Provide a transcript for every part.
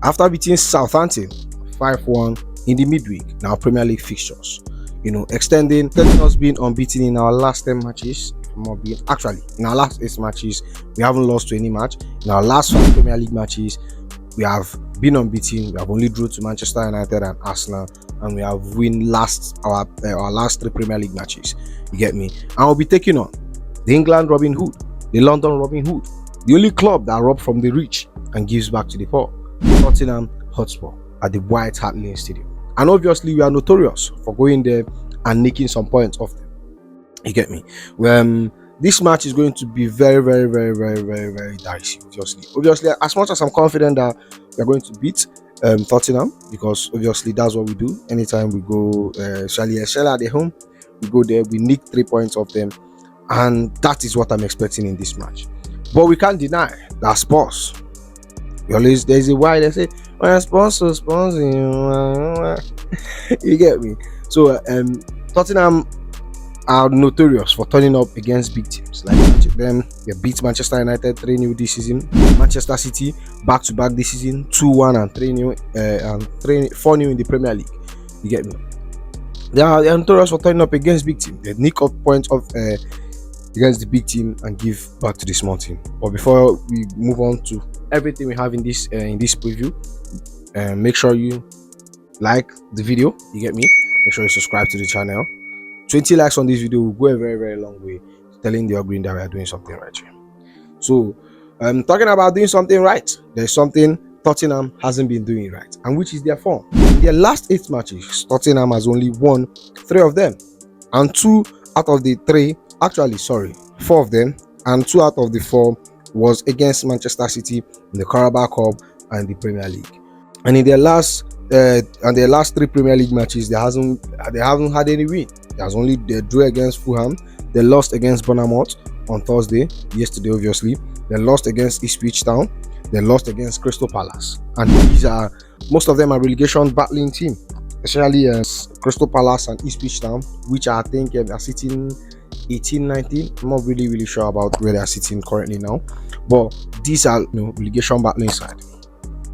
after beating Southampton 5-1 in the midweek in our Premier League fixtures. Extending us being unbeaten in our last 10 matches. Actually, in our last 8 matches, we haven't lost to any match. In our last 5 Premier League matches, we have been unbeaten. We have only drew to Manchester United and Arsenal, and we have won our last 3 Premier League matches. You get me? And we'll be taking on the England Robin Hood, the London Robin Hood, the only club that robs from the rich and gives back to the poor, Tottenham Hotspur at the White Hart Lane Stadium. And obviously, we are notorious for going there and nicking some points off them. You get me? This match is going to be very, very, very, very, very, very dicey. Obviously, as much as I'm confident that we're going to beat Tottenham, because obviously that's what we do. Anytime we go, especially at the home, we go there, we nick 3 points off them, and that is what I'm expecting in this match. But we can't deny that Spurs. There's a why they say, "Well, Spurs, you get me?" So Tottenham are notorious for turning up against big teams. Like them, they beat Manchester United 3-0 this season. Manchester City back-to-back this season, 2-1 and 3-0 and 4-0 in the Premier League. You get me? They are notorious for turning up against big teams. They nick up points of against the big team and give back to the small team. But before we move on to everything we have in this preview, make sure you like the video. You get me? Make sure you subscribe to the channel. 20 likes on this video will go a very, very long way to telling the green that we are doing something right here. So, talking about doing something right, there's something Tottenham hasn't been doing right, and which is their form. In their last 8 matches, Tottenham has only won 3 of them, and 2 out of the 3, actually, 4 of them, and 2 out of the 4 was against Manchester City in the Carabao Cup and the Premier League. And in their last 3 Premier League matches, they haven't had any win. They drew against Fulham, they lost against Bournemouth on yesterday obviously, they lost against Ipswich Town, they lost against Crystal Palace, and most of them are relegation battling team, especially Crystal Palace and Ipswich Town, which I think are sitting 18-19. I'm not really sure about where they are sitting currently now, but these are relegation battling side.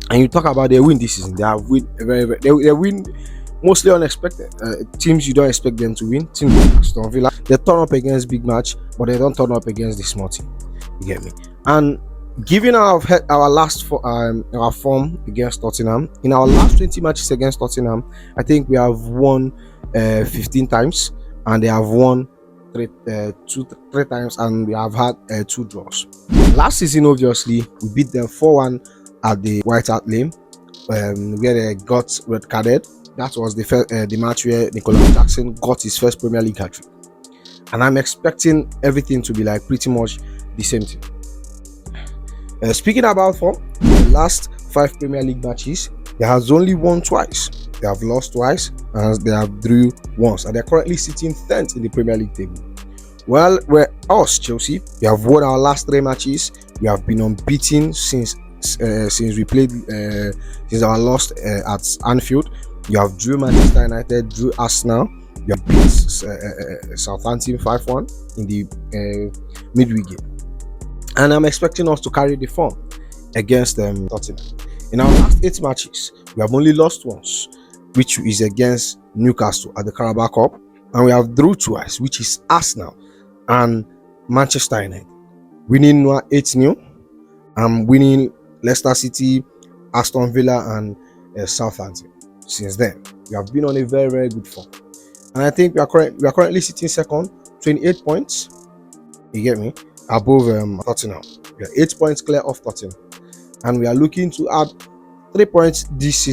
And you talk about their win this season, they win mostly unexpected. Teams you don't expect them to win. Teams like Aston Villa, they turn up against big match, but they don't turn up against the small team. You get me? And given our form against Tottenham, in our last 20 matches against Tottenham, I think we have won 15 times, and they have won 3 times, and we have had 2 draws. Last season, obviously, we beat them 4-1 at the White Hart Lane, where they got red carded. That was the match where Nicolas Jackson got his first Premier League hat-trick. And I'm expecting everything to be like pretty much the same thing. Speaking about form, the last 5 Premier League matches, they have only won twice. They have lost twice, and they have drew once. And they're currently sitting 10th in the Premier League table. Well, we're Chelsea. We have won our last 3 matches. We have been unbeaten since we played since our loss at Anfield. You have drew Manchester United, drew Arsenal, you have beat Southampton 5-1 in the midweek game, and I'm expecting us to carry the form against Tottenham. In our last 8 matches, we have only lost once, which is against Newcastle at the Carabao Cup, and we have drew twice, which is Arsenal and Manchester United, winning 8-0, and winning Leicester City, Aston Villa, and Southampton. Since then, we have been on a very, very good form, and I think we are currently sitting second, 28 points. You get me? Above Tottenham. We are 8 points clear of Tottenham, and we are looking to add 3 points this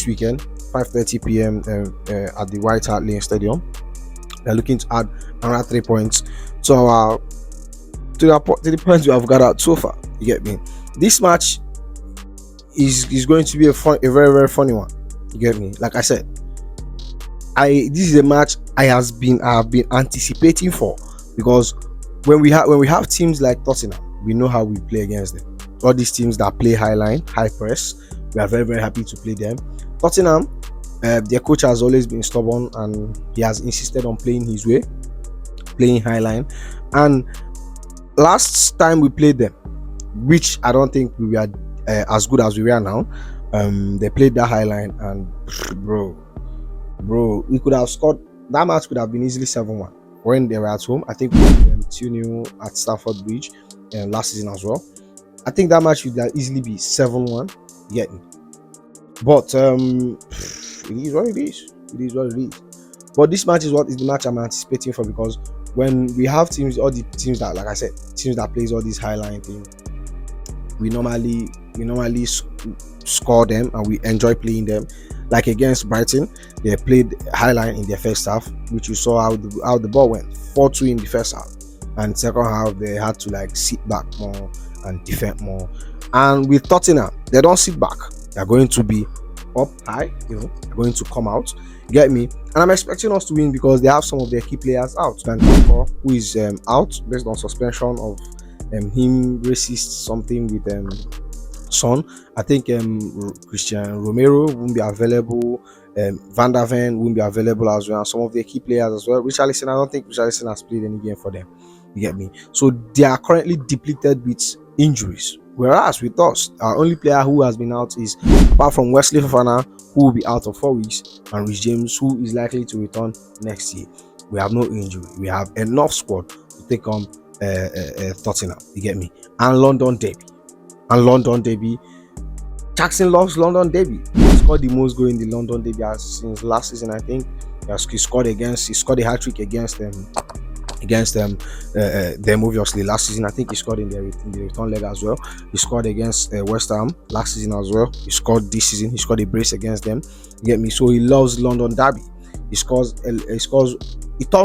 weekend, 5:30 p.m. At the White Hart Lane Stadium. We are looking to add another 3 points to the points we have gathered so far. You get me? This match is going to be a very, very funny one. You get me? Like I said, this is a match I have been anticipating for, because when we have teams like Tottenham, we know how we play against them. All these teams that play high line, high press, we are very, very happy to play them. Tottenham, their coach has always been stubborn, and he has insisted on playing his way, playing high line. And last time we played them, which I don't think we were as good as we were now. They played that high line, and bro, we could have scored. That match could have been easily 7-1 when they were at home. I think we beat them 2-0 at Stamford Bridge last season as well. I think that match would easily be 7-1. You get me? But it is what it is. It is what it is. But this match is the match I'm anticipating for, because when we have teams, all the teams that, like I said, teams that plays all these highline things, we normally score them and we enjoy playing them. Like against Brighton, they played highline in their first half, which you saw how the ball went 4-2 in the first half, and second half they had to like sit back more and defend more. And with Tottenham, they don't sit back. They're going to be up high, they're going to come out. Get me? And I'm expecting us to win because they have some of their key players out. Bentancur, who is out based on suspension of him racist something with Son. I think Christian Romero won't be available. Van der Ven won't be available as well. And some of their key players as well. Richarlison, I don't think Richarlison has played any game for them. You get me? So they are currently depleted with injuries. Whereas with us, our only player who has been out is, apart from Wesley Fofana, who will be out for 4 weeks, and Rich James, who is likely to return next year. We have no injury. We have enough squad to take on Tottenham. You get me? And London derby. Jackson loves London derby. He scored the most goal in the London derby since last season, I think. He scored a hat-trick against them obviously last season. I think he scored in the return leg as well. He scored against West Ham last season as well. He scored this season. He scored a brace against them. You get me? So he loves London derby. He turns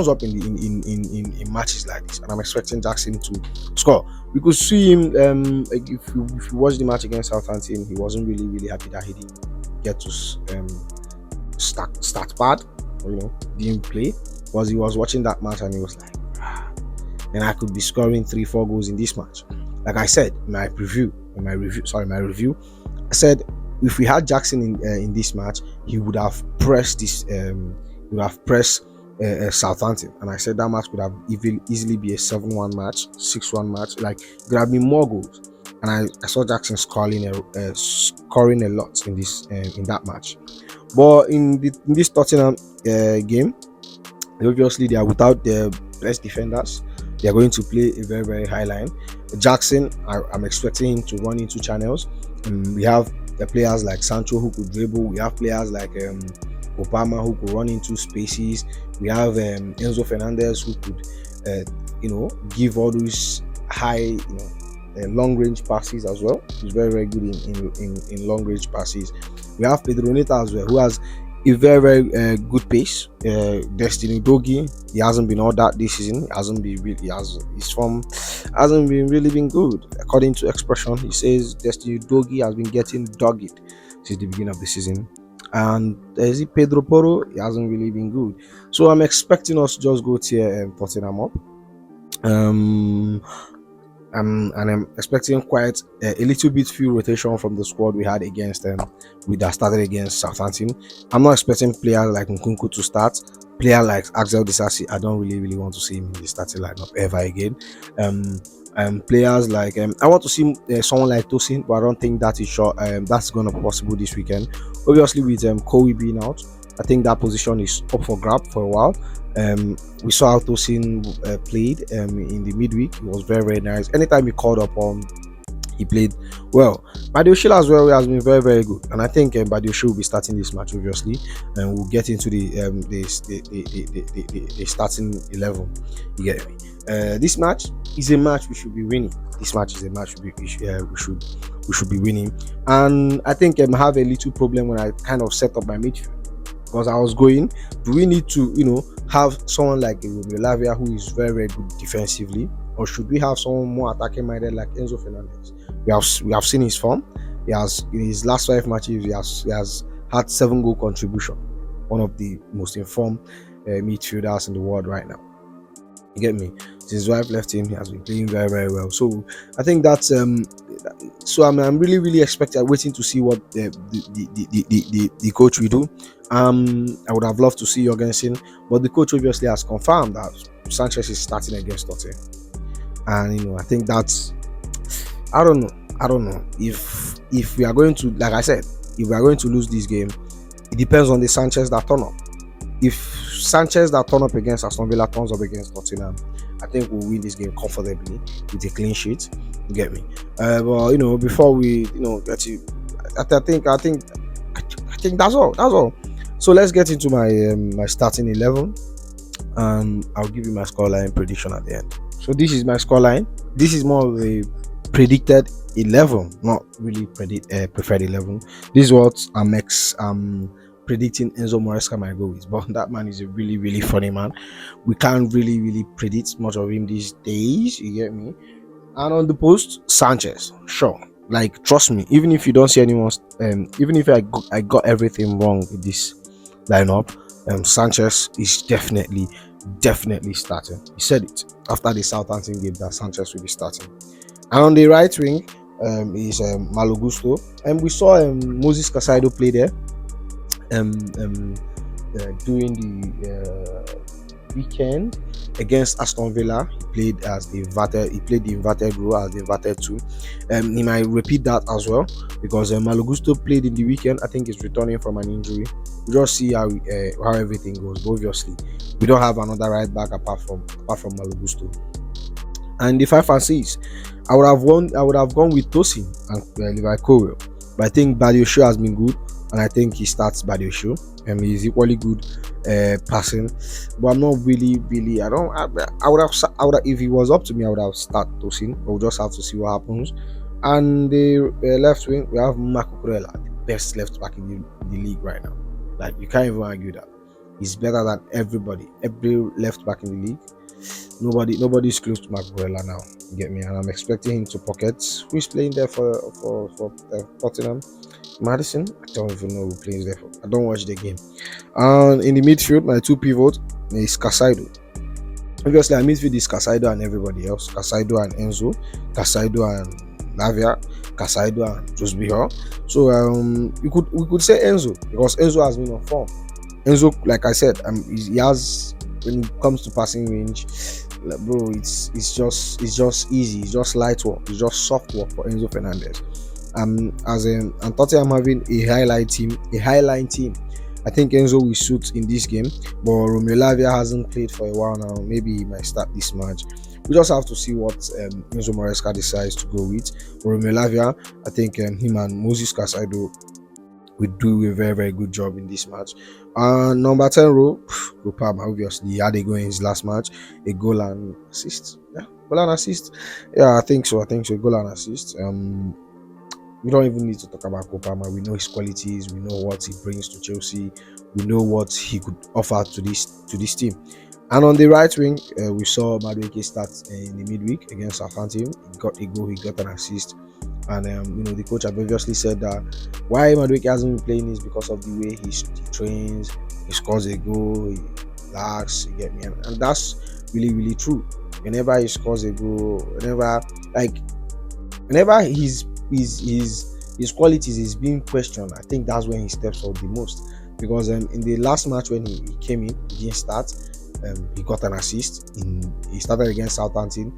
up in matches like this, and I'm expecting Jackson to score. We could see him if you watch the match against Southampton, he wasn't really happy that he didn't get to start bad, or didn't play, because he was watching that match and he was like, and I could be scoring 3-4 goals in this match. Like I said in my review, I said if we had Jackson in this match, he would have pressed Southampton, and I said that match could have easily be a 7-1 match, 6-1 match. Like, it could have been more goals, and I saw Jackson scoring a lot in that match. But in this Tottenham game, obviously they are without their best defenders. They are going to play a very, very high line. Jackson, I'm expecting him to run into channels. We have players like Sancho who could dribble. We have players like Obama who could run into spaces. We have Enzo Fernandez who could, give all those high, long range passes as well. He's very, very good in long range passes. We have Pedro Neto as well, who has a very, very good pace. Destiny Dogi, he hasn't been all that this season. His form hasn't been really good. According to expression, he says Destiny Dogi has been getting dogged since the beginning of the season. And is it Pedro Porro? He hasn't really been good. So I'm expecting us to just go tear Tottenham up. And I'm expecting quite a little bit few rotation from the squad we had against them. That started against Southampton. I'm not expecting players like Nkunku to start. Player like Axel Disasi, I don't really want to see him in the starting lineup ever again. Players like I want to see someone like Tosin, but I don't think that is sure. That's gonna be possible this weekend. Obviously, with Kowi being out, I think that position is up for grab for a while. We saw how Tosin played in the midweek. It was very, very nice. Anytime he called upon, he played well. Badiashile as well has been very, very good, and I think Badiashile will be starting this match obviously, and we'll get into the starting 11. You get me? This match is a match we should be winning. This match is a match we should be winning, and I think I have a little problem when I kind of set up my midfield, because I was going, do we need to have someone like Romeo Lavia who is very, very good defensively, or should we have someone more attacking minded like Enzo Fernandez? We have seen his form. He has, in his last 5 matches, he has had 7 goal contribution. One of the most informed midfielders in the world right now. You get me? Since his wife left him, he has been playing very, very well. So I think that's so I'm really, really waiting to see what the coach will do. I would have loved to see Jorgensen, but the coach obviously has confirmed that Sanchez is starting against Tottenham, and I think that's, I don't know. I don't know if we are going to, like I said, if we are going to lose this game, it depends on the Sanchez that turn up. If Sanchez that turn up against Aston Villa turns up against Tottenham, I think we'll win this game comfortably with a clean sheet. You get me? But before we get to, I think that's all. That's all. So let's get into my starting 11, and I'll give you my scoreline prediction at the end. So this is my scoreline. This is more of a predicted 11, not really preferred 11. This is what I'm predicting Enzo Maresca might go with, but that man is a really really funny man. We can't really predict much of him these days. You get me? And on the post, Sanchez. Sure. Like, trust me, even if you don't see anyone, even if I got everything wrong with this lineup, Sanchez is definitely starting. He said it after the Southampton game that Sanchez will be starting. And on the right wing, is Malo Gusto, and we saw Moses Casado play there during the weekend against Aston Villa. He played the inverted role as the inverted two. He might repeat that as well, because Malo Gusto played in the weekend. I think he's returning from an injury. We just see how everything goes. But obviously, we don't have another right back apart from Malo Gusto. And the 5 and 6, I would have gone with Tosin and Levi Colwill. But I think Badiosho has been good, and I think he starts Badiosho. He's equally good passing, but I'm not really. I would have, if it was up to me, I would have started Tosin. We'll just have to see what happens. And the left wing, we have Marco Kurela, the best left back in the league right now. Like, you can't even argue that. He's better than every left back in the league. Nobody's close to Marco Kurela now. You get me? And I'm expecting him to pocket. Who is playing there for Tottenham? Madison? I don't even know who plays there for. I don't watch the game. And in the midfield, my 2 pivot is Casado. Obviously, our midfield is Casado and everybody else. Casado and Enzo, Casado and Lavia, Casado and Josbiho. So we could say Enzo, because Enzo has been on form. Enzo, like I said, he has, when it comes to passing range, like, bro, it's just easy. It's just light work. It's just soft work for Enzo Fernandez. And Tottenham having a highline team. I think Enzo will suit in this game, but Romeo Lavia hasn't played for a while now. Maybe he might start this match. We just have to see what Enzo Maresca decides to go with. But Romeo Lavia, I think him and Moses Casado will do a very good job in this match. Number 10 row, Rupam, obviously he had a goal in his last match, a goal and assist. Yeah, I think so. Goal and assist. We don't even need to talk about Kopama. We know his qualities. We know what he brings to Chelsea. We know what he could offer to this team. And on the right wing, we saw Madueke start in the midweek against Southampton. He got a goal. He got an assist. And the coach have obviously said that why Madueke hasn't been playing is because of the way he trains. He scores a goal. He relaxes. You get me? And that's really true. Whenever he scores a goal, whenever his qualities is being questioned, I think that's when he steps up the most. Because in the last match when he came in, he didn't start. He got an assist. He started against Southampton.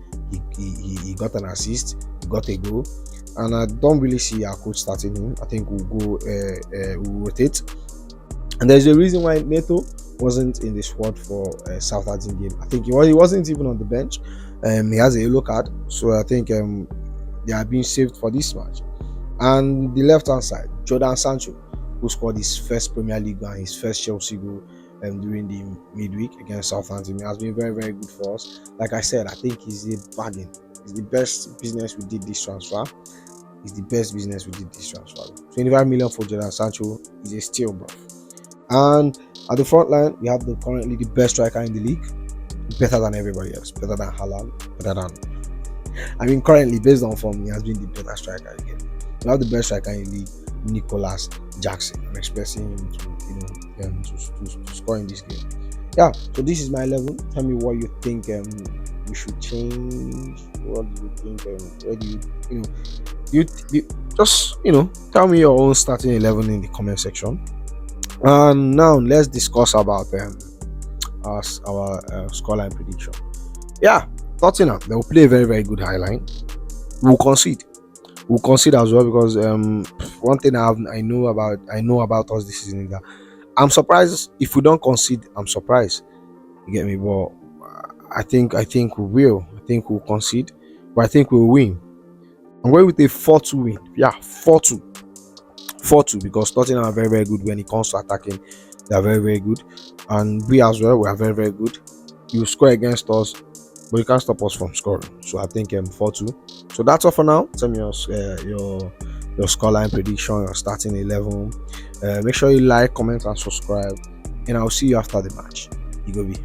He got an assist. He got a goal. And I don't really see our coach starting him. I think we'll rotate. And there's a reason why Neto wasn't in the squad for Southampton game. I think he wasn't even on the bench. He has a yellow card, so I think they are being saved for this match. And the left hand side, Jordan Sancho, who scored his first Premier League and his first Chelsea goal during the midweek against Southampton. He has been very good for us. Like I said, I think he's a bargain. It's the best business we did this transfer. 25 million for Jordan Sancho is a steal, bro. And at the front line, we have currently the best striker in the league, better than everybody else, better than Haaland, currently based on form, he has been the better striker again. We have the best striker in the league, Nicholas Jackson. I'm expecting him to score in this game. Yeah, so this is my 11. Tell me what you think we should change. What do you think? Where do you just tell me your own starting 11 in the comment section. And now let's discuss about our scoreline prediction. Yeah, Tottenham, they will play a very good high line. We'll concede. we'll concede as well because one thing I know about us this season is that I'm surprised if we don't concede. I'm surprised. You get me? But I think we will. I think we'll concede, but I think we'll win. I'm going with a 4-2 win. Yeah, 4-2. 4-2 because Tottenham are very, very good when it comes to attacking. They are very, very good. And we as well, we are very, very good. You score against us, but you can't stop us from scoring. So I think 4-2. So that's all for now. Tell me your scoreline prediction, your starting 11. Make sure you like, comment, and subscribe. And I'll see you after the match. You go be.